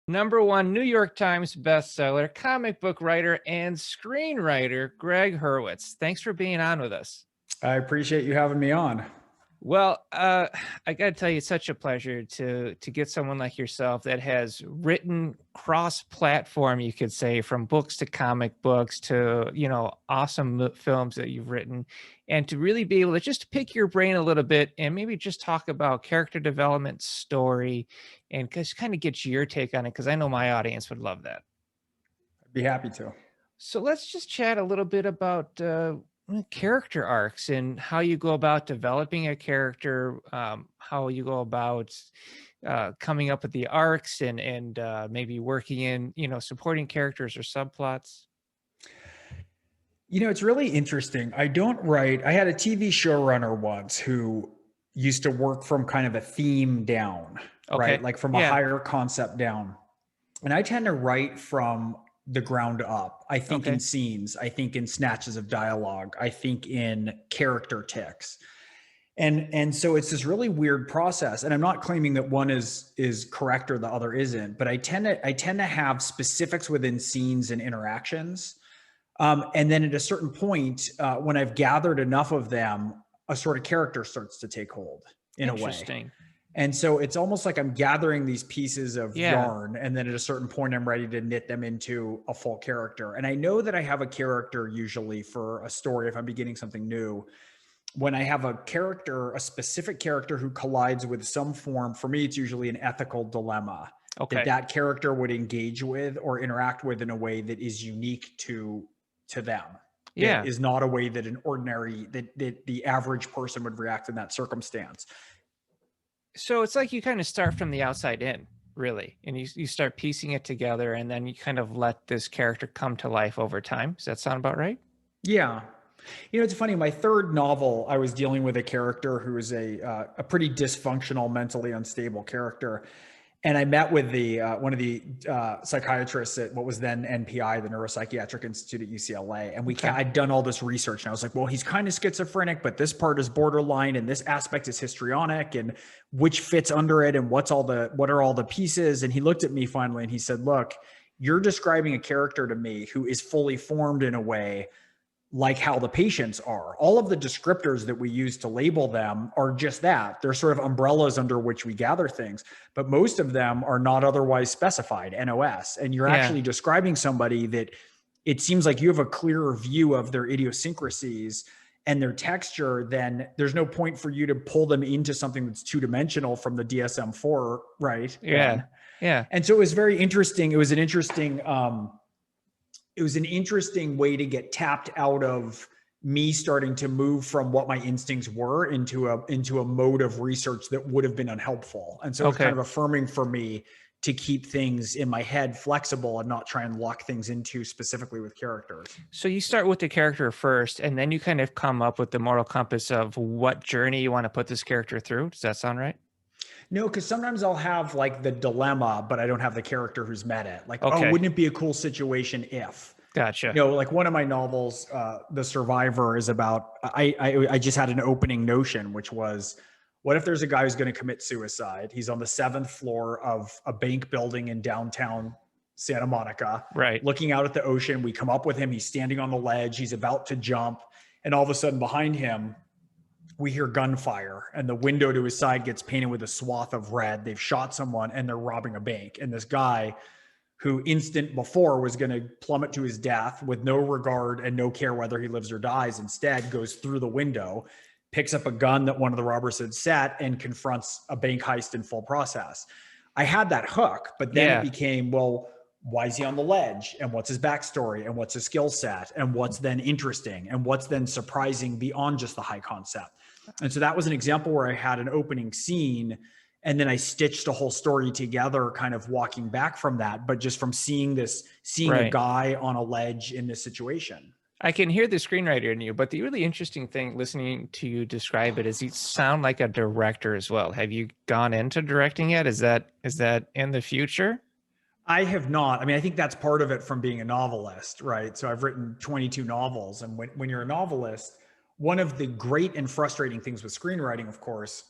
Number 1 New York Times bestseller, comic book writer, and screenwriter, Gregg Hurwitz. Thanks for being on with us. I appreciate you having me on. Well, I got to tell you, it's such a pleasure to get someone like yourself that has written cross-platform, you could say, from books to comic books to awesome films that you've written, and to really be able to just pick your brain a little bit and maybe just talk about character development, story, and just kind of get your take on it because I know my audience would love that. I'd be happy to. So let's just chat a little bit about character arcs and how you go about developing a character, how you go about coming up with the arcs and maybe working in supporting characters or subplots. It's really interesting. I had a TV showrunner once who used to work from kind of a theme down, Okay. right? Like from a higher concept down. And I tend to write from the ground up. I think in scenes, I think in snatches of dialogue, I think in character ticks. And so it's this really weird process. And I'm not claiming that one is correct or the other isn't, but I tend to have specifics within scenes and interactions. And then at a certain point, when I've gathered enough of them, a sort of character starts to take hold in a way. Interesting. And so it's almost like I'm gathering these pieces of yarn, and then at a certain point, I'm ready to knit them into a full character. And I know that I have a character usually for a story if I'm beginning something new. When I have a character, a specific character who collides with some form, for me, it's usually an ethical dilemma that character would engage with or interact with in a way that is unique to them. Yeah. It is not a way that that the average person would react in that circumstance. So it's like you kind of start from the outside in, really, and you start piecing it together, and then you kind of let this character come to life over time. Does that sound about right? Yeah. It's funny. My third novel, I was dealing with a character who is a pretty dysfunctional, mentally unstable character. And I met with one of the psychiatrists at what was then NPI, the Neuropsychiatric Institute at UCLA. And I'd done all this research, and I was like, well, he's kind of schizophrenic, but this part is borderline, and this aspect is histrionic, and which fits under it, and what are all the pieces? And he looked at me finally, and he said, look, you're describing a character to me who is fully formed in a way like how the patients are. All of the descriptors that we use to label them are just that. They're sort of umbrellas under which we gather things, but most of them are not otherwise specified, NOS. And you're actually describing somebody that it seems like you have a clearer view of their idiosyncrasies and their texture. Then there's no point for you to pull them into something that's two-dimensional from the DSM-4, right? Yeah. And so it was very interesting. It was an interesting way to get tapped out of me starting to move from what my instincts were into a mode of research that would have been unhelpful. And so it was kind of affirming for me to keep things in my head flexible and not try and lock things into specifically with characters. So you start with the character first, and then you kind of come up with the moral compass of what journey you want to put this character through. Does that sound right? No, because sometimes I'll have like the dilemma, but I don't have the character who's met it. Like, oh, wouldn't it be a cool situation if? Gotcha. Like one of my novels, The Survivor, is about, I just had an opening notion, which was, what if there's a guy who's going to commit suicide? He's on the 7th floor of a bank building in downtown Santa Monica, right? Looking out at the ocean. We come up with him. He's standing on the ledge. He's about to jump. And all of a sudden behind him, we hear gunfire, and the window to his side gets painted with a swath of red. They've shot someone, and they're robbing a bank. And this guy, who instant before was going to plummet to his death with no regard and no care whether he lives or dies, instead goes through the window, picks up a gun that one of the robbers had set, and confronts a bank heist in full process. I had that hook, but then it became, well, why is he on the ledge? And what's his backstory? And what's his skill set? And what's then interesting? And what's then surprising beyond just the high concept? And so that was an example where I had an opening scene, and then I stitched a whole story together, kind of walking back from that, but just from seeing a guy on a ledge in this situation. I can hear the screenwriter in you, but the really interesting thing listening to you describe it is you sound like a director as well. Have you gone into directing yet? Is that in the future? I have not. I mean, I think that's part of it from being a novelist, right? So I've written 22 novels. And when you're a novelist, one of the great and frustrating things with screenwriting, of course,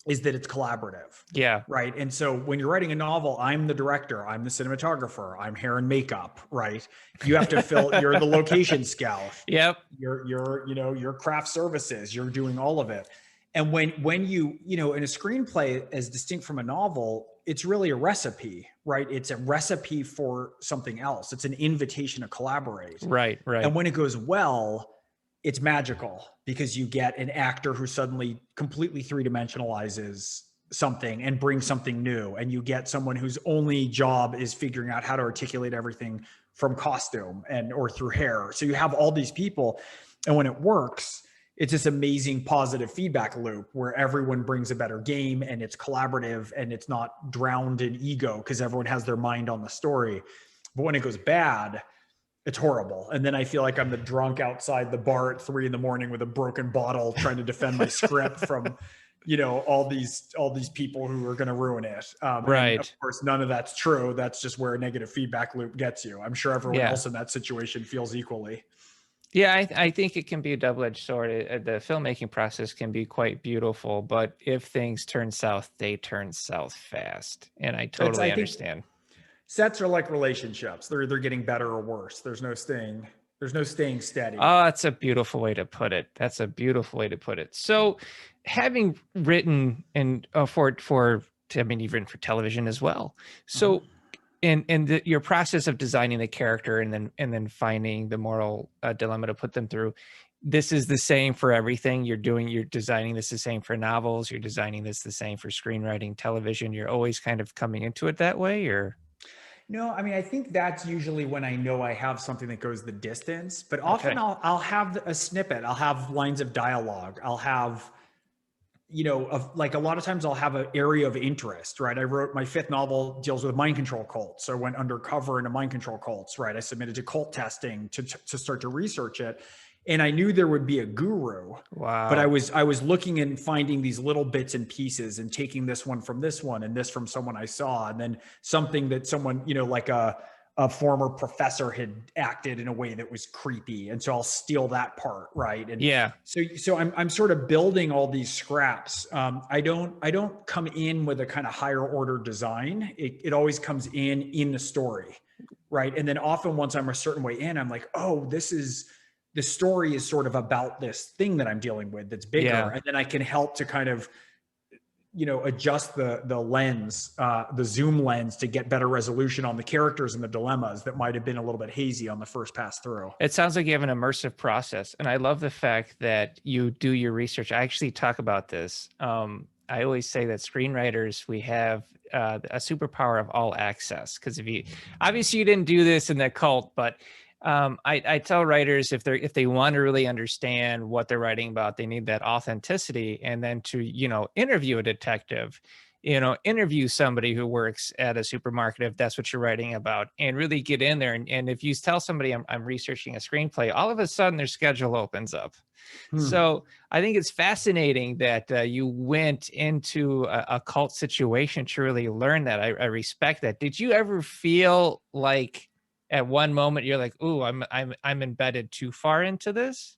is that it's collaborative. Yeah. Right. And so when you're writing a novel, I'm the director, I'm the cinematographer, I'm hair and makeup, right? You have to you're the location scout. Yep. You're craft services, you're doing all of it. And when you in a screenplay, as distinct from a novel, it's really a recipe, right? It's a recipe for something else. It's an invitation to collaborate. Right. And when it goes well, it's magical because you get an actor who suddenly completely three-dimensionalizes something and brings something new. And you get someone whose only job is figuring out how to articulate everything from costume or through hair. So you have all these people. And when it works, it's this amazing positive feedback loop where everyone brings a better game and it's collaborative and it's not drowned in ego because everyone has their mind on the story. But when it goes bad, it's horrible. And then I feel like I'm the drunk outside the bar at 3 a.m. with a broken bottle trying to defend my script from, all these people who are going to ruin it. Right. And of course, none of that's true. That's just where a negative feedback loop gets you. I'm sure everyone else in that situation feels equally. Yeah, I think it can be a double-edged sword. The filmmaking process can be quite beautiful, but if things turn south, they turn south fast. And I totally understand. Sets are like relationships. They're either getting better or worse. There's no staying steady. Oh, that's a beautiful way to put it. So having written and you've written for television as well. So your process of designing the character and then finding the moral dilemma to put them through, this is the same for everything you're designing this the same for novels, you're designing this the same for screenwriting, television. You're always kind of coming into it that way, or? No, I mean, I think that's usually when I know I have something that goes the distance, but often I'll have a snippet. I'll have lines of dialogue. I'll have, like a lot of times I'll have an area of interest, right? I wrote my 5th novel deals with mind control cults. So I went undercover into mind control cults, right? I submitted to cult testing to start to research it. And I knew there would be a guru. Wow. But I was looking and finding these little bits and pieces and taking this one from this one and this from someone I saw. And then something that someone, like a former professor had acted in a way that was creepy. And so I'll steal that part. Right. And so I'm sort of building all these scraps. I don't come in with a kind of higher order design. It always comes in the story. Right. And then often once I'm a certain way in, I'm like, oh, the story is sort of about this thing that I'm dealing with that's bigger. Yeah. And then I can help to kind of, adjust the lens, the zoom lens to get better resolution on the characters and the dilemmas that might've been a little bit hazy on the first pass through. It sounds like you have an immersive process. And I love the fact that you do your research. I actually talk about this. I always say that screenwriters, we have a superpower of all access. Because obviously you didn't do this in the cult, but I tell writers if they want to really understand what they're writing about, they need that authenticity. And then to, interview a detective, interview somebody who works at a supermarket, if that's what you're writing about, and really get in there. And if you tell somebody I'm researching a screenplay, all of a sudden their schedule opens up. So I think it's fascinating that you went into a cult situation to really learn that. I respect that. Did you ever feel like at one moment you're like, ooh, I'm embedded too far into this?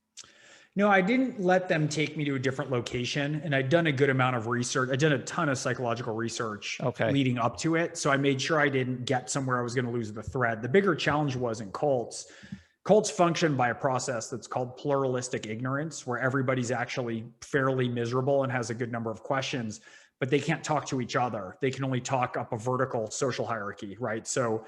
No, I didn't let them take me to a different location. And I'd done a good amount of research. I did a ton of psychological research leading up to it. So I made sure I didn't get somewhere I was going to lose the thread. The bigger challenge was in cults. Cults function by a process that's called pluralistic ignorance, where everybody's actually fairly miserable and has a good number of questions, but they can't talk to each other. They can only talk up a vertical social hierarchy, right? So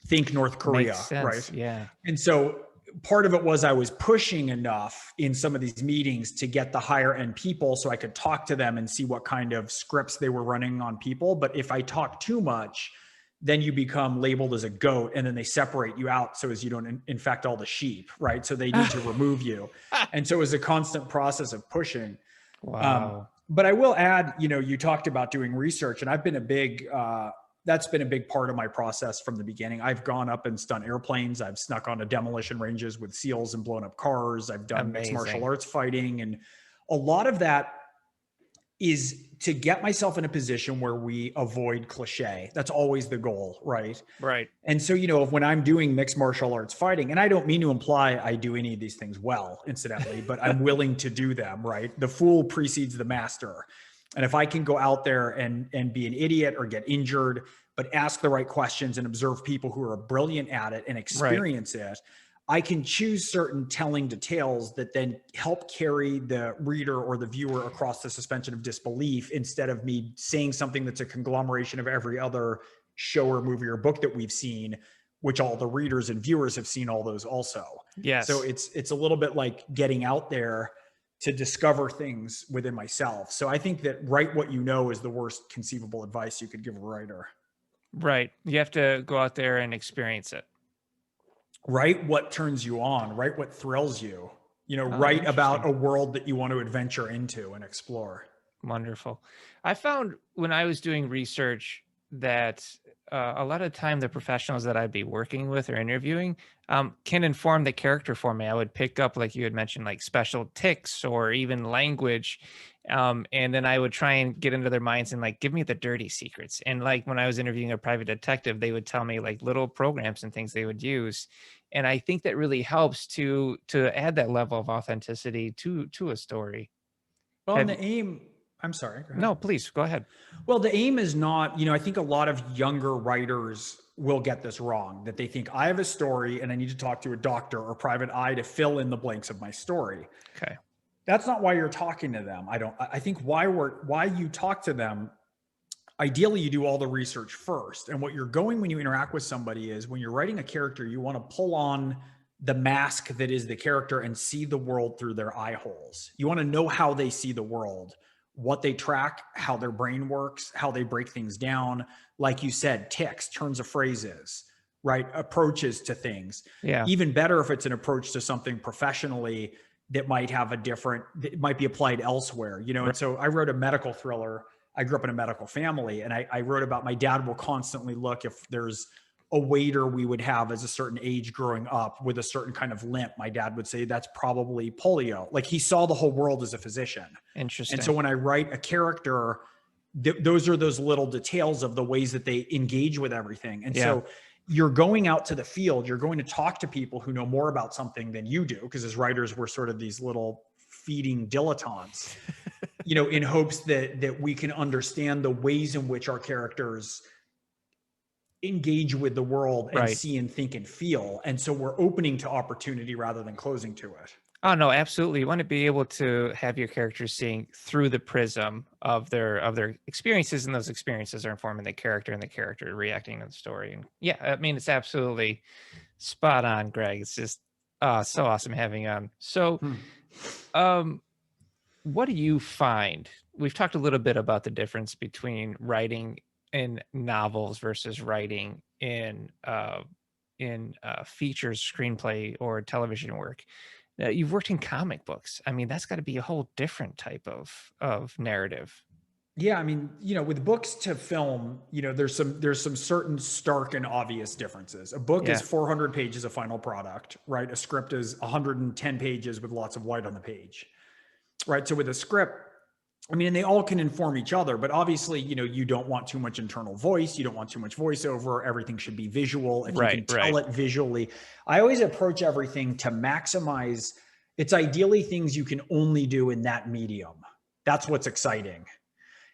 think North Korea, right? Yeah. And so part of it was I was pushing enough in some of these meetings to get the higher end people so I could talk to them and see what kind of scripts they were running on people. But if I talk too much, then you become labeled as a goat and then they separate you out so as you don't infect all the sheep, right? So they need to remove you. And so it was a constant process of pushing. Wow. But I will add, you talked about doing research, and I've been that's been a big part of my process from the beginning. I've gone up and stunt airplanes. I've snuck onto demolition ranges with SEALs and blown up cars. I've done mixed martial arts fighting. And a lot of that is to get myself in a position where we avoid cliche. That's always the goal, right? Right. And so, when I'm doing mixed martial arts fighting, and I don't mean to imply I do any of these things well, incidentally, but I'm willing to do them, right? The fool precedes the master. And if I can go out there and be an idiot or get injured, but ask the right questions and observe people who are brilliant at it and experience it, I can choose certain telling details that then help carry the reader or the viewer across the suspension of disbelief, instead of me saying something that's a conglomeration of every other show or movie or book that we've seen, which all the readers and viewers have seen all those also. Yes. So it's a little bit like getting out there to discover things within myself. So I think that write what you know is the worst conceivable advice you could give a writer. Right. You have to go out there and experience it. Write what turns you on, write what thrills you, write about a world that you want to adventure into and explore. Wonderful. I found when I was doing research that a lot of the time the professionals that I'd be working with or interviewing can inform the character for me. I would pick up, like you had mentioned, like special tics or even language. And then I would try and get into their minds and like, give me the dirty secrets. And like when I was interviewing a private detective, they would tell me like little programs and things they would use. And I think that really helps to add that level of authenticity to a story. Well, and the aim, I'm sorry. No, please go ahead. Well, the aim is not, I think a lot of younger writers will get this wrong, that they think I have a story and I need to talk to a doctor or private eye to fill in the blanks of my story. Okay. That's not why you're talking to them. I think why you talk to them, ideally you do all the research first. And what you're going when you interact with somebody is when you're writing a character, you want to pull on the mask that is the character and see the world through their eye holes. You want to know how they see the world, what they track, how their brain works, how they break things down. Like you said, tics, turns of phrases, right? Approaches to things. Yeah. Even better if it's an approach to something professionally that might have that might be applied elsewhere, And so I wrote a medical thriller. I grew up in a medical family, and I wrote about my dad will constantly look if there's a waiter we would have as a certain age growing up with a certain kind of limp. My dad would say that's probably polio. Like he saw the whole world as a physician. Interesting. And so when I write a character, those are those little details of the ways that they engage with everything. And so you're going out to the field, you're going to talk to people who know more about something than you do, because as writers, we're sort of these little feeding dilettantes, in hopes that we can understand the ways in which our characters engage with the world and see and think and feel. And so we're opening to opportunity rather than closing to it. Oh, no, absolutely. You want to be able to have your characters seeing through the prism of their experiences, and those experiences are informing the character and the character reacting to the story. And yeah, I mean, it's absolutely spot on, Gregg. It's just so awesome having you on. So what do you find? We've talked a little bit about the difference between writing in novels versus writing in features, screenplay, or television work. You've worked in comic books. I mean, that's got to be a whole different type of narrative. Yeah, I mean, with books to film, there's some certain stark and obvious differences. A book is 400 pages of final product, right? A script is 110 pages with lots of white on the page, right? So with a script, I mean, and they all can inform each other, but obviously, you don't want too much internal voice. You don't want too much voiceover. Everything should be visual. If you can tell it visually. I always approach everything to maximize. It's ideally things you can only do in that medium. That's what's exciting.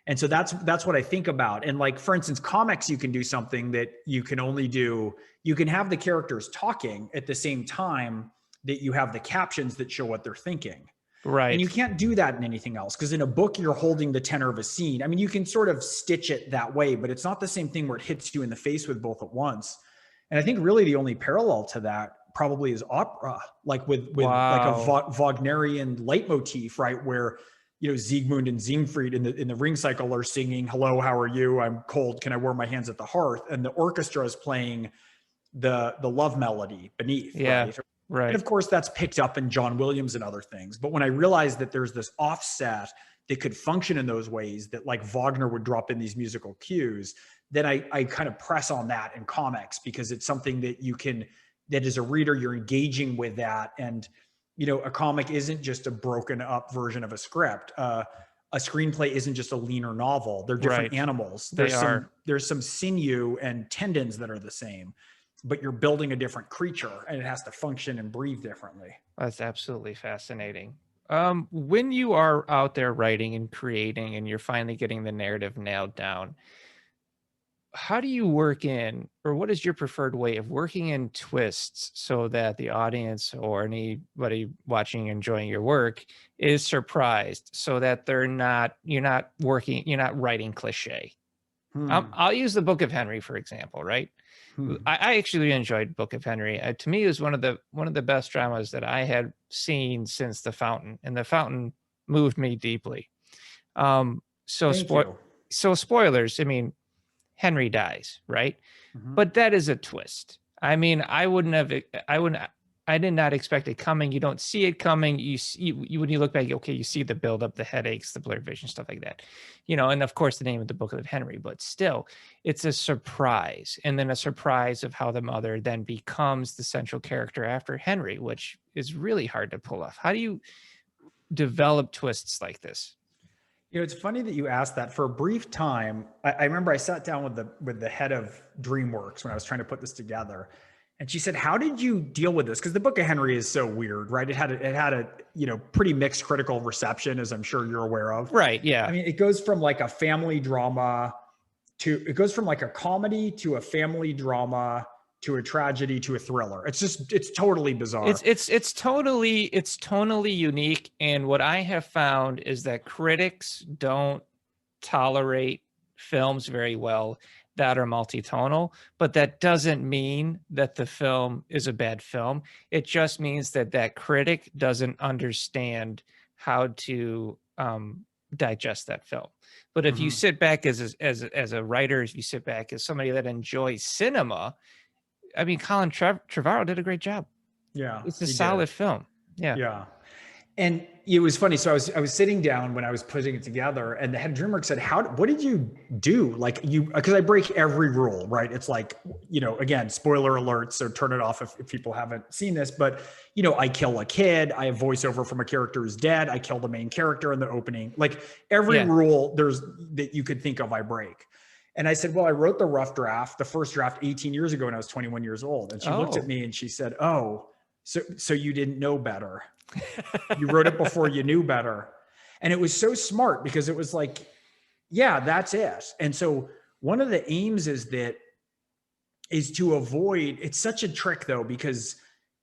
And so that's what I think about. And like, for instance, comics, you can do something that you can only do. You can have the characters talking at the same time that you have the captions that show what they're thinking. Right. And you can't do that in anything else, because in a book, you're holding the tenor of a scene. I mean, you can sort of stitch it that way, but it's not the same thing where it hits you in the face with both at once. And I think really the only parallel to that probably is opera, like with like a Wagnerian leitmotif, right? Where, Siegmund and Siegfried in the Ring cycle are singing, "Hello, how are you? I'm cold. Can I warm my hands at the hearth?" And the orchestra is playing the love melody beneath. Yeah. Right. And of course, that's picked up in John Williams and other things. But when I realized that there's this offset that could function in those ways, that like Wagner would drop in these musical cues, then I kind of press on that in comics, because it's something that that as a reader, you're engaging with that. And, a comic isn't just a broken up version of a script. A a screenplay isn't just a leaner novel. They're different Right. animals. They are. There's some sinew and tendons that are the same, but you're building a different creature and it has to function and breathe differently. That's absolutely fascinating. When you are out there writing and creating and you're finally getting the narrative nailed down, how do you work in, or what is your preferred way of working in twists so that the audience or anybody watching, enjoying your work is surprised so that you're not writing cliche? I'll use the Book of Henry, for example, right? I actually enjoyed Book of Henry. To me, it was one of the best dramas that I had seen since The Fountain, and The Fountain moved me deeply. So Thank you. spoilers. I mean, Henry dies, right? But that is a twist. I mean, I did not expect it coming. You don't see it coming. You when you look back, okay, you see the buildup, the headaches, the blurred vision, stuff like that, and of course the name of the Book of Henry, but still it's a surprise. And then a surprise of how the mother then becomes the central character after Henry, which is really hard to pull off. How do you develop twists like this? It's funny that you asked that. For a brief time, I remember I sat down with the head of DreamWorks when I was trying to put this together, and she said, "How did you deal with this?" Because the Book of Henry is so weird, right? It had a pretty mixed critical reception, as I'm sure you're aware of. Right. Yeah. I mean, it goes from like a family drama it goes from like a comedy to a family drama to a tragedy to a thriller. It's totally bizarre. It's totally unique. And what I have found is that critics don't tolerate films very well that are multitonal, but that doesn't mean that the film is a bad film. It just means that critic doesn't understand how to digest that film. But if you sit back as a writer, if you sit back as somebody that enjoys cinema, I mean, Colin Trevorrow did a great job. Yeah. It's a solid film. Yeah. Yeah. And it was funny. So I was sitting down when I was putting it together, and the head of DreamWorks said, what did you do? Like because I break every rule, right? It's like, again, spoiler alert. So turn it off if people haven't seen this, but I kill a kid. I have voiceover from a character who's dead. I kill the main character in the opening. Like every rule that you could think of, I break. And I said, well, I wrote the first draft 18 years ago when I was 21 years old. And she looked at me and she said, oh, so you didn't know better. You wrote it before you knew better. And it was so smart because it was like, yeah, that's it. And so one of the aims is to avoid, it's such a trick though, because,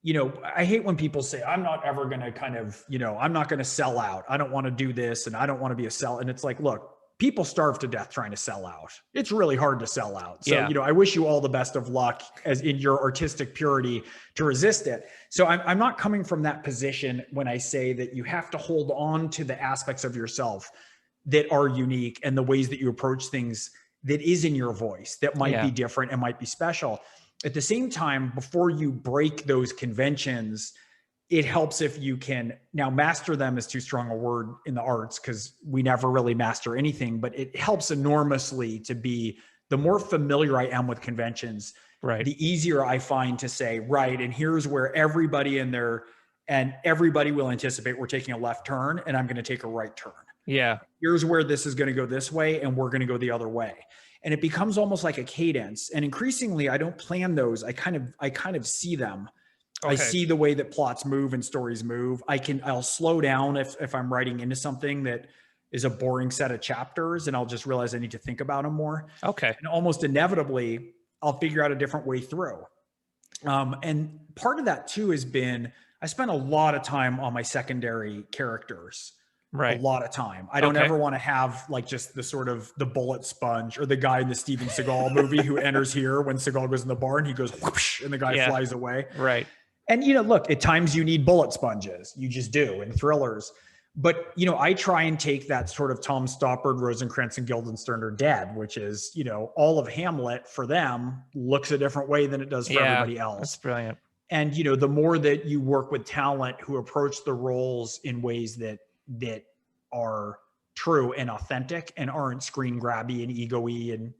I hate when people say, I'm not ever going to kind of, I'm not going to sell out. I don't want to do this. And I don't want to be a sell. And it's like, look, people starve to death trying to sell out. It's really hard to sell out. So, I wish you all the best of luck as in your artistic purity to resist it. So I'm not coming from that position when I say that you have to hold on to the aspects of yourself that are unique and the ways that you approach things that is in your voice that might be different and might be special. At the same time, before you break those conventions, it helps if you can now master them is too strong a word in the arts because we never really master anything, but it helps enormously to be the more familiar I am with conventions, the easier I find to say, right. And here's where everybody everybody will anticipate we're taking a left turn and I'm going to take a right turn. Yeah. Here's where this is going to go this way and we're going to go the other way. And it becomes almost like a cadence. And increasingly I don't plan those. I kind of see them. Okay. I see the way that plots move and stories move. I'll slow down if I'm writing into something that is a boring set of chapters and I'll just realize I need to think about them more. Okay. And almost inevitably I'll figure out a different way through. And part of that too has been, I spent a lot of time on my secondary characters. Right. A lot of time. I don't ever want to have like just the sort of the bullet sponge or the guy in the Steven Seagal movie who enters here when Seagal goes in the bar and he goes whoosh and the guy flies away. Right. And, look, at times you need bullet sponges. You just do in thrillers. But, I try and take that sort of Tom Stoppard, Rosencrantz and Guildenstern are dead, which is, all of Hamlet for them looks a different way than it does for everybody else. That's brilliant. And, the more that you work with talent who approach the roles in ways that are true and authentic and aren't screen grabby and ego-y and,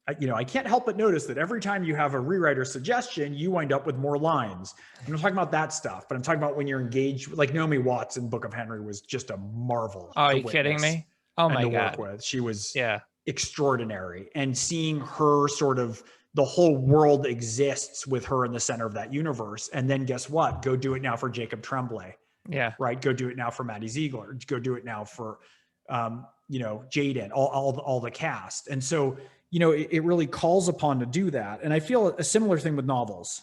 I can't help but notice that every time you have a rewriter suggestion, you wind up with more lines. I'm not talking about that stuff, but I'm talking about when you're engaged, like Naomi Watts in Book of Henry was just a marvel. Oh, are you kidding me? Oh my and to God. work with. She was Yeah. extraordinary. And seeing her sort of, the whole world exists with her in the center of that universe. And then guess what? Go do it now for Jacob Tremblay. Yeah. Right. Go do it now for Maddie Ziegler. Go do it now for, Jaden, all the cast. And so, it really calls upon to do that. And I feel a similar thing with novels.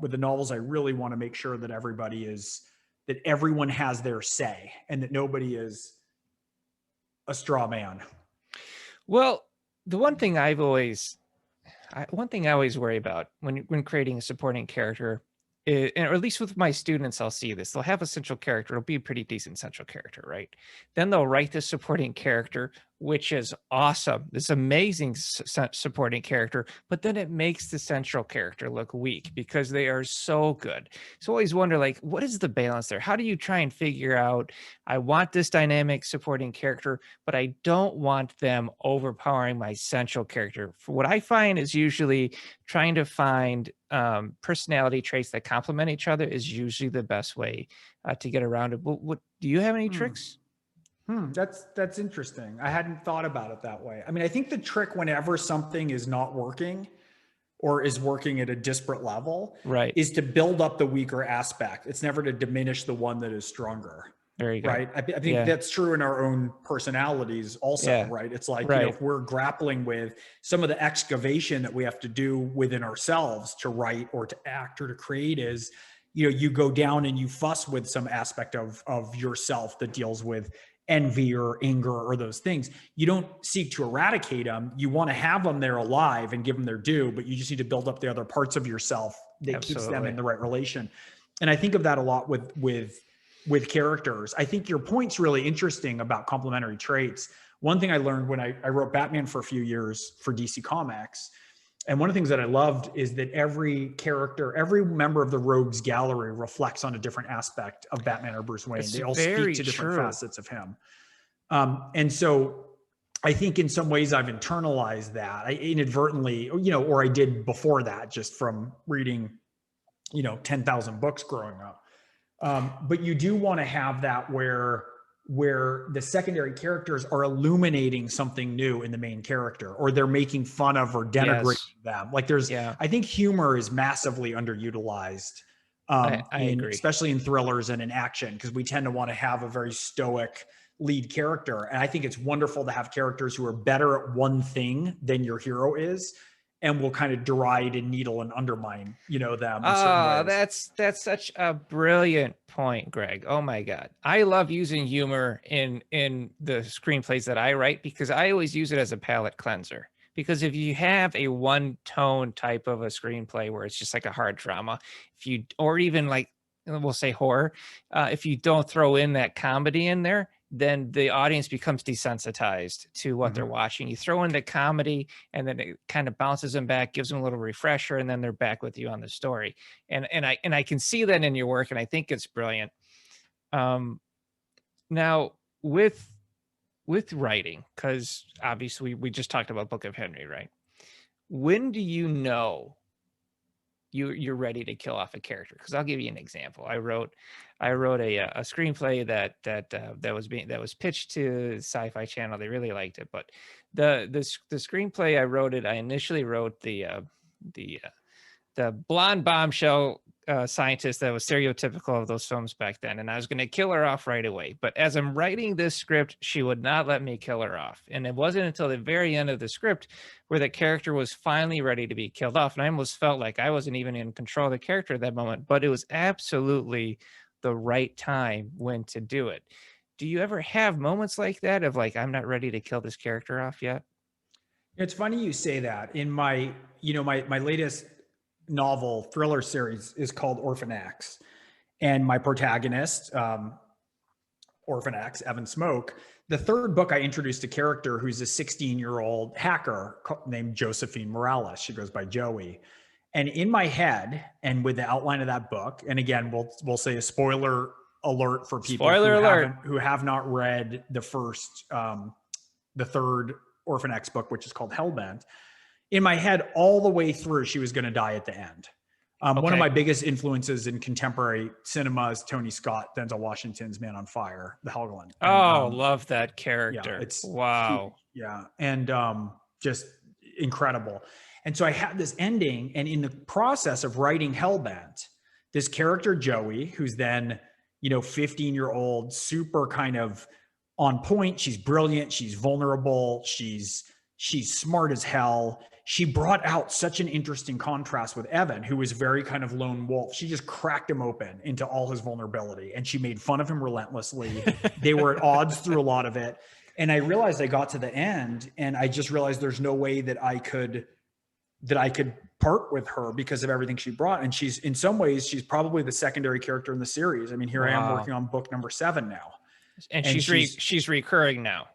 With the novels, I really want to make sure that that everyone has their say and that nobody is a straw man. Well, the one thing I always worry about when creating a supporting character, or at least with my students, I'll see this. They'll have a central character. It'll be a pretty decent central character, right? Then they'll write the supporting character, which is awesome. This amazing supporting character, but then it makes the central character look weak because they are so good. So I always wonder, like, what is the balance there? How do you try and figure out, I want this dynamic supporting character, but I don't want them overpowering my central character? For what I find is usually trying to find personality traits that complement each other is usually the best way to get around it. What do you have any tricks? That's interesting. I hadn't thought about it that way. I mean, I think the trick whenever something is not working or is working at a disparate level, right, is to build up the weaker aspect. It's never to diminish the one that is stronger. There you go. Right. I think that's true in our own personalities also, right? It's like, if we're grappling with some of the excavation that we have to do within ourselves to write or to act or to create is, you go down and you fuss with some aspect of yourself that deals with envy or anger or those things. You don't seek to eradicate them. You want to have them there alive and give them their due, but you just need to build up the other parts of yourself that keeps them in the right relation. And I think of that a lot with characters. I think your point's really interesting about complementary traits. One thing I learned when I wrote Batman for a few years for DC Comics, and one of the things that I loved is that every character, every member of the Rogues Gallery reflects on a different aspect of Batman or Bruce Wayne. They all speak to different facets of him. And so I think in some ways I've internalized that. I inadvertently, or I did before that, just from reading, 10,000 books growing up. But you do want to have that where the secondary characters are illuminating something new in the main character, or they're making fun of or denigrating them. Like I think humor is massively underutilized, I agree, especially in thrillers and in action, because we tend to want to have a very stoic lead character. And I think it's wonderful to have characters who are better at one thing than your hero is, and will kind of deride and needle and undermine, them. Oh, that's such a brilliant point, Greg. Oh my God. I love using humor in the screenplays that I write, because I always use it as a palate cleanser. Because if you have a one tone type of a screenplay where it's just like a hard drama, or even like, we'll say horror, if you don't throw in that comedy in there, then the audience becomes desensitized to what they're watching. You throw in the comedy, and then it kind of bounces them back, gives them a little refresher, and then they're back with you on the story. And I can see that in your work, and I think it's brilliant. Now with writing, because obviously we just talked about Book of Henry, right? When do you know you're ready to kill off a character? Because I'll give you an example. I wrote a screenplay that was pitched to Sci-Fi Channel. They really liked it, but the screenplay I initially wrote the blonde bombshell scientist that was stereotypical of those films back then, and I was going to kill her off right away. But as I'm writing this script, she would not let me kill her off, and it wasn't until the very end of the script where the character was finally ready to be killed off, and I almost felt like I wasn't even in control of the character at that moment. But it was absolutely the right time when to do it. Do you ever have moments like that of like, I'm not ready to kill this character off yet? It's funny you say that. In my latest novel thriller series is called Orphan X, and my protagonist, Orphan X, Evan Smoke, the third book, I introduced a character who's a 16-year-old hacker named Josephine Morales. She goes by Joby. And in my head, and with the outline of that book, and again, we'll say a spoiler alert for people who have not read the third Orphan X book, which is called Hellbent. in my head all the way through, she was going to die at the end. One of my biggest influences in contemporary cinema is Tony Scott, Denzel Washington's Man on Fire, the Helgeland. Oh, love that character. Yeah, it's wow. huge, yeah, and just incredible. And so I had this ending, and in the process of writing Hellbent, this character Joey, who's then 15-year-old, super kind of on point. She's brilliant. She's vulnerable. She's smart as hell. She brought out such an interesting contrast with Evan, who was very kind of lone wolf. She just cracked him open into all his vulnerability, and she made fun of him relentlessly. They were at odds through a lot of it. And I realized I got to the end, and I just realized there's no way that I could part with her because of everything she brought. And she's, in some ways, she's probably the secondary character in the series. I mean, here I am working on book number 7 now. And she's recurring now.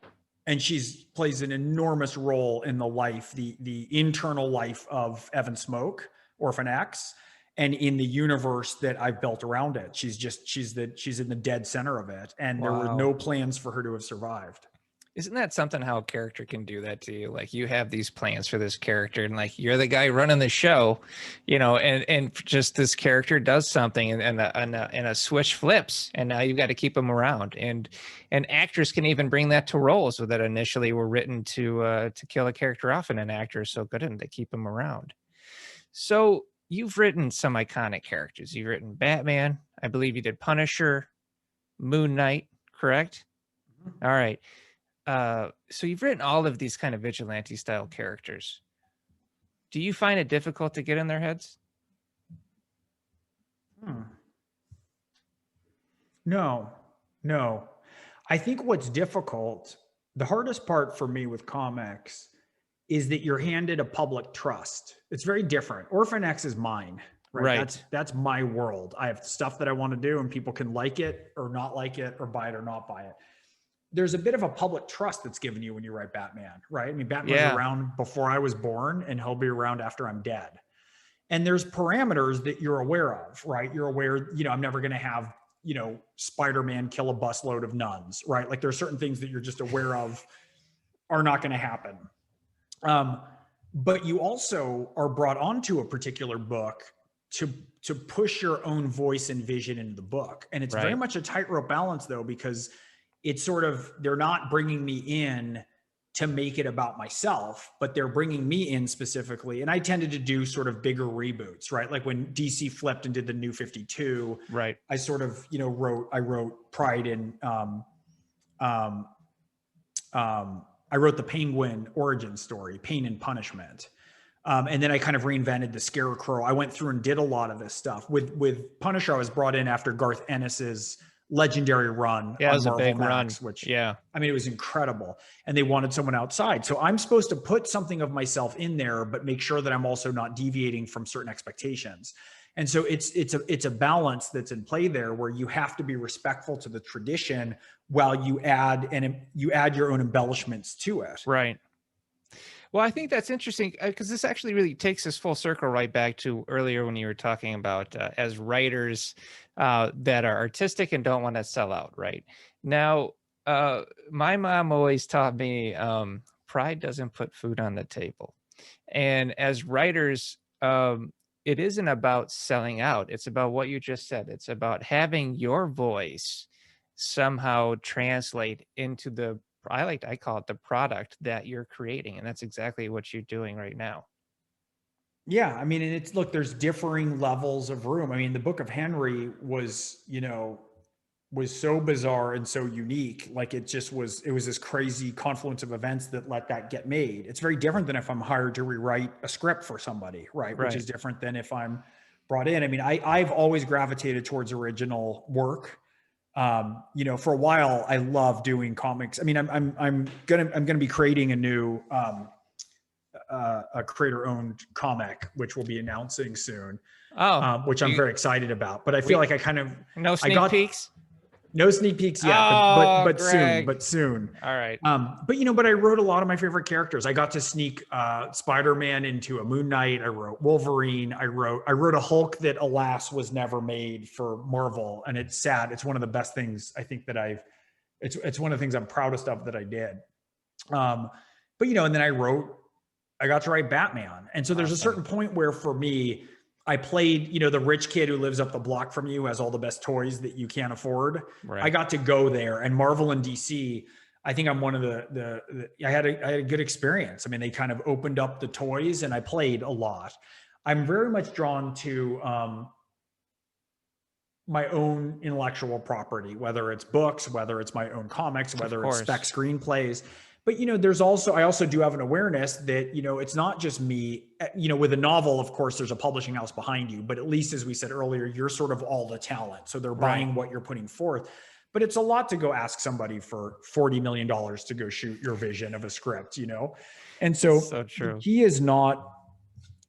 And she's plays an enormous role in the life, the internal life of Evan Smoke, Orphan X, and in the universe that I've built around it. She's in the dead center of it. And there were no plans for her to have survived. Isn't that something, how a character can do that to you? Like, you have these plans for this character, and like, you're the guy running the show, and just this character does something, and a switch flips, and now you've got to keep them around. And actors can even bring that to roles that initially were written to kill a character off, and an actor is so good at it, they keep them around. So you've written some iconic characters. You've written Batman. I believe you did Punisher, Moon Knight, correct? Mm-hmm. All right. So you've written all of these kind of vigilante style characters. Do you find it difficult to get in their heads? No. I think what's difficult, the hardest part for me with comics, is that you're handed a public trust. It's very different. Orphan X is mine, right? That's my world. I have stuff that I want to do, and people can like it or not like it, or buy it or not buy it. There's a bit of a public trust that's given you when you write Batman, right? I mean, Batman was around before I was born, and he'll be around after I'm dead. And there's parameters that you're aware of, right? You're aware, I'm never going to have, Spider-Man kill a busload of nuns, right? Like, there are certain things that you're just aware of are not going to happen. But you also are brought onto a particular book to push your own voice and vision into the book. And it's very much a tightrope balance, though, because it's sort of, they're not bringing me in to make it about myself, but they're bringing me in specifically. And I tended to do sort of bigger reboots, right? Like when DC flipped and did the New 52, right? I sort of, I wrote Pride and I wrote the Penguin origin story, Pain and Punishment. And then I kind of reinvented the Scarecrow. I went through and did a lot of this stuff. With Punisher, I was brought in after Garth Ennis's legendary run on Marvel a big Max, run, which I mean, it was incredible, and they wanted someone outside. So I'm supposed to put something of myself in there, but make sure that I'm also not deviating from certain expectations. And so it's a balance that's in play there, where you have to be respectful to the tradition while you add your own embellishments to it. Right. Well, I think that's interesting, because this actually really takes us full circle right back to earlier when you were talking about as writers that are artistic and don't want to sell out. Right now, my mom always taught me pride doesn't put food on the table. And as writers, it isn't about selling out. It's about what you just said. It's about having your voice somehow translate into I call it the product that you're creating. And that's exactly what you're doing right now. Yeah. I mean, and look, there's differing levels of room. I mean, the Book of Henry was so bizarre and so unique. Like, it was this crazy confluence of events that let that get made. It's very different than if I'm hired to rewrite a script for somebody, right? Which is different than if I'm brought in. I mean, I've always gravitated towards original work. For a while, I love doing comics. I mean, I'm gonna be creating a new a creator-owned comic, which we'll be announcing soon. Which I'm very excited about. But I feel like I kind of no sneak peeks. No sneak peeks yet, but soon. All right. But I wrote a lot of my favorite characters. I got to sneak Spider-Man into a Moon Knight. I wrote Wolverine. I wrote a Hulk that, alas, was never made for Marvel, and it's sad. It's one of the best things I think that it's one of the things I'm proudest of that I did. And then I I got to write Batman. And so there's a certain point where for me, I played, you know, the rich kid who lives up the block from you, has all the best toys that you can't afford. Right. I got to go there, and Marvel and DC, I think I'm one of I had a good experience. I mean, they kind of opened up the toys and I played a lot. I'm very much drawn to my own intellectual property, whether it's books, whether it's my own comics, whether it's spec screenplays. But, you know, I also do have an awareness that, you know, it's not just me, you know, with a novel, of course, there's a publishing house behind you, but at least as we said earlier, you're sort of all the talent. So they're buying what you're putting forth, but it's a lot to go ask somebody for $40 million to go shoot your vision of a script, you know? And so true. He is not,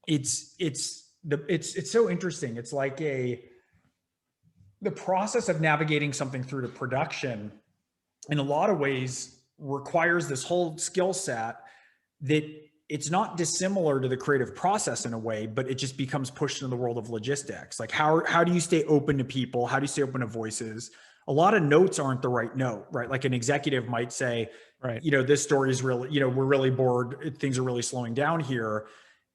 it's so interesting. It's like the process of navigating something through to production in a lot of ways requires this whole skill set that it's not dissimilar to the creative process in a way, but it just becomes pushed into the world of logistics. Like how do you stay open to people? How do you stay open to voices? A lot of notes aren't the right note, right? Like an executive might say, you know, this story is really, you know, we're really bored. Things are really slowing down here.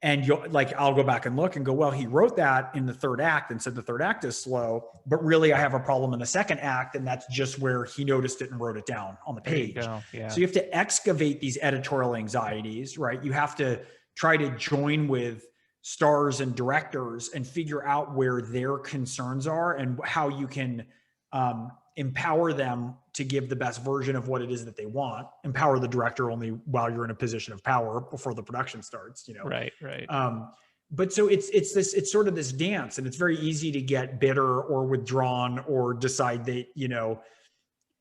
And I'll go back and look and go, well, he wrote that in the third act and said the third act is slow, but really I have a problem in the second act. And that's just where he noticed it and wrote it down on the page. Yeah. So you have to excavate these editorial anxieties, right? You have to try to join with stars and directors and figure out where their concerns are and how you can empower them to give the best version of what it is that they want. Empower the director only while you're in a position of power before the production starts, you know? Right. But so it's sort of this dance, and it's very easy to get bitter or withdrawn or decide that, you know,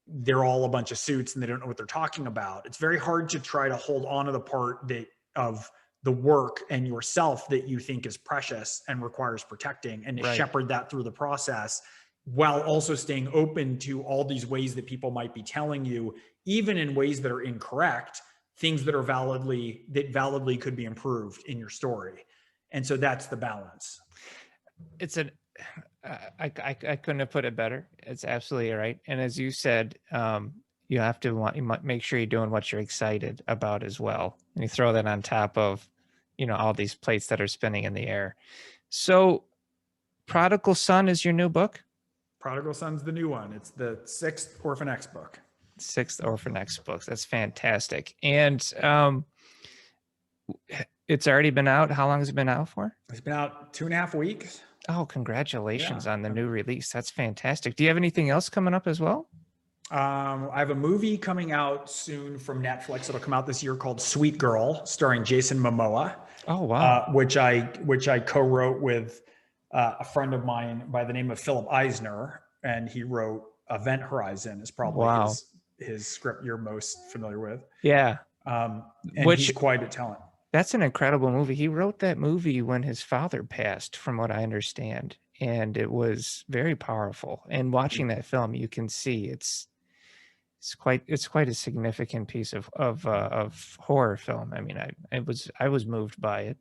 they're all a bunch of suits and they don't know what they're talking about. It's very hard to try to hold on to the part of the work and yourself that you think is precious and requires protecting, and to shepherd that through the process, while also staying open to all these ways that people might be telling you, even in ways that are incorrect, things that validly could be improved in your story. And so that's the balance. I couldn't have put it better. It's absolutely right. And as you said, you have to make sure you're doing what you're excited about as well. And you throw that on top of, you know, all these plates that are spinning in the air. So Prodigal Son is your new book? Prodigal Son's the new one. It's the 6th Orphan X book. 6th Orphan X book. That's fantastic. And it's already been out. How long has it been out for? It's been out 2.5 weeks. Oh, congratulations on the new release. That's fantastic. Do you have anything else coming up as well? I have a movie coming out soon from Netflix. It'll come out this year called Sweet Girl, starring Jason Momoa. Oh, wow. Which I co-wrote with a friend of mine by the name of Philip Eisner, and he wrote Event Horizon is probably his script you're most familiar with. Yeah. And he's quite a talent. That's an incredible movie. He wrote that movie when his father passed, from what I understand. And it was very powerful. And watching that film, you can see it's quite a significant piece of horror film. I mean, I was moved by it.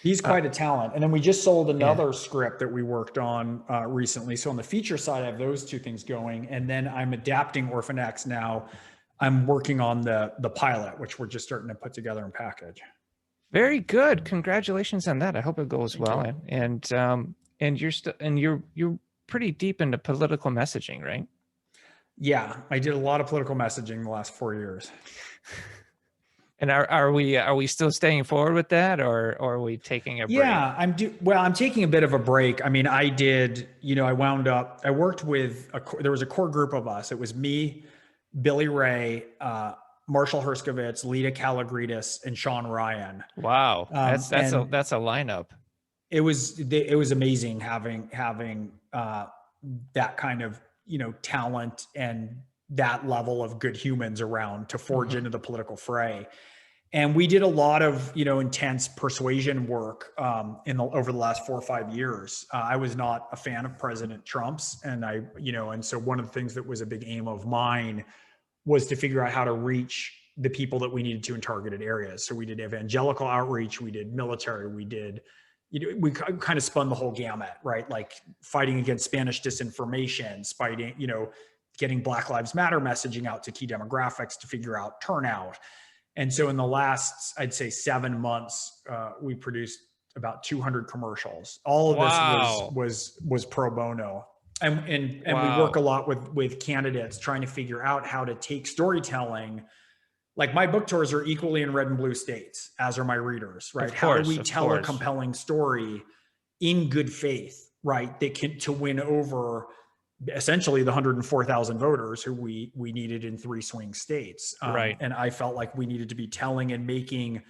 He's quite a talent. And then we just sold another script that we worked on recently. So on the feature side, I have those two things going. And then I'm adapting Orphan X now. I'm working on the pilot, which we're just starting to put together and package. Very good. Congratulations on that. I hope it goes well. And you're pretty deep into political messaging, right? Yeah, I did a lot of political messaging the last 4 years. And are we still staying forward with that, or are we taking a break? Yeah, I'm taking a bit of a break. I mean, I worked with there was a core group of us. It was me, Billy Ray, Marshall Herskovitz, Lita Kalogridis, and Sean Ryan. Wow, that's a lineup. It was amazing having that kind of, you know, talent and that level of good humans around to forge into the political fray. And we did a lot of, you know, intense persuasion work over the last 4 or 5 years. I was not a fan of President Trump's, and so one of the things that was a big aim of mine was to figure out how to reach the people that we needed to in targeted areas. So we did evangelical outreach, we did military, we kind of spun the whole gamut, right? Like fighting against Spanish disinformation, getting Black Lives Matter messaging out to key demographics to figure out turnout. And so in the last, I'd say 7 months, we produced about 200 commercials. All of this was pro bono. And we work a lot with candidates trying to figure out how to take storytelling. Like my book tours are equally in red and blue states, as are my readers, right? How do we tell a compelling story in good faith, right? That can to win over essentially the 104,000 voters who we needed in 3 swing states. Right. And I felt like we needed to be telling and making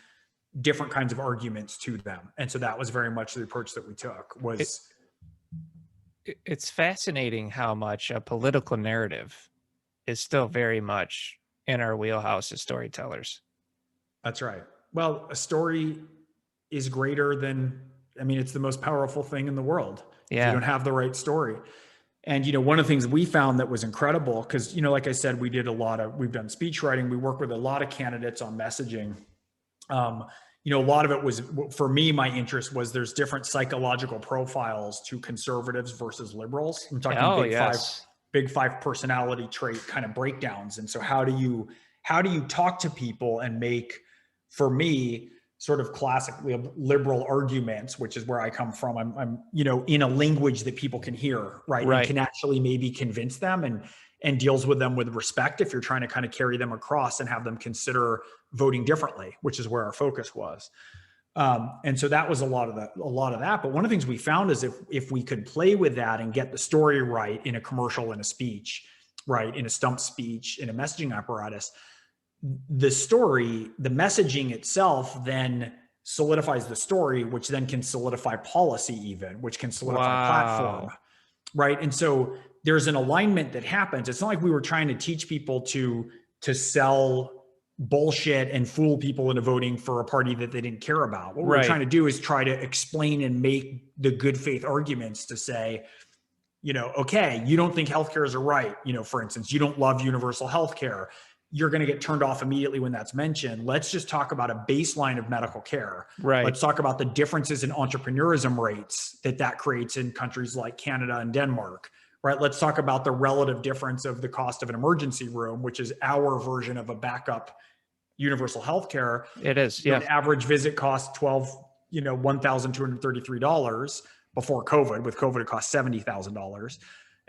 different kinds of arguments to them. And so that was very much the approach that we took. It's fascinating how much a political narrative is still very much in our wheelhouse as storytellers. That's right. Well, a story is greater than, I mean, it's the most powerful thing in the world. Yeah. If you don't have the right story. And, one of the things we found that was incredible, because, like I said, we've done speech writing. We work with a lot of candidates on messaging. A lot of it was, for me, my interest was there's different psychological profiles to conservatives versus liberals. I'm talking big five personality trait kind of breakdowns. And so how do you talk to people and make, for me, sort of classically liberal arguments, which is where I come from. I'm in a language that people can hear, right? And can actually maybe convince them and deals with them with respect if you're trying to kind of carry them across and have them consider voting differently, which is where our focus was. And so that was a lot of that. But one of the things we found is if we could play with that and get the story right in a commercial, in a speech, right, in a stump speech, in a messaging apparatus, the story, the messaging itself then solidifies the story, which then can solidify policy even, which can solidify platform, right? And so there's an alignment that happens. It's not like we were trying to teach people to sell bullshit and fool people into voting for a party that they didn't care about. What we're trying to do is try to explain and make the good faith arguments to say, okay, you don't think healthcare is a right. For instance, you don't love universal healthcare. You're going to get turned off immediately when that's mentioned. Let's just talk about a baseline of medical care. Right. Let's talk about the differences in entrepreneurism rates that creates in countries like Canada and Denmark. Right. Let's talk about the relative difference of the cost of an emergency room, which is our version of a backup universal healthcare. It is. Yeah. An average visit cost $1,233 before COVID. With COVID, it cost $70,000.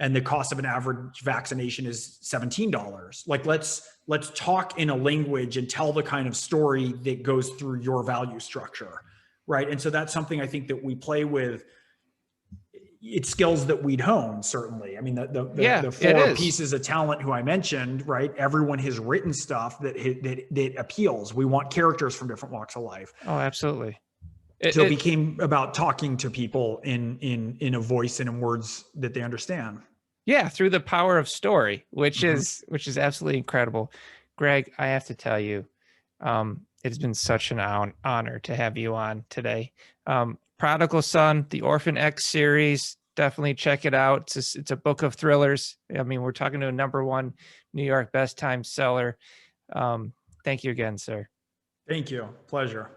And the cost of an average vaccination is $17. Like, let's talk in a language and tell the kind of story that goes through your value structure, right? And so that's something I think that we play with. It's skills that we'd hone, certainly. I mean, the 4 pieces of talent who I mentioned, right? Everyone has written stuff that appeals. We want characters from different walks of life. Oh, absolutely. So it became about talking to people in a voice and in words that they understand. Yeah, through the power of story, which is absolutely incredible. Gregg, I have to tell you, it's been such an honor to have you on today. Prodigal Son, the Orphan X series, definitely check it out. It's a book of thrillers. I mean, we're talking to a #1 New York bestseller. Thank you again, sir. Thank you. Pleasure.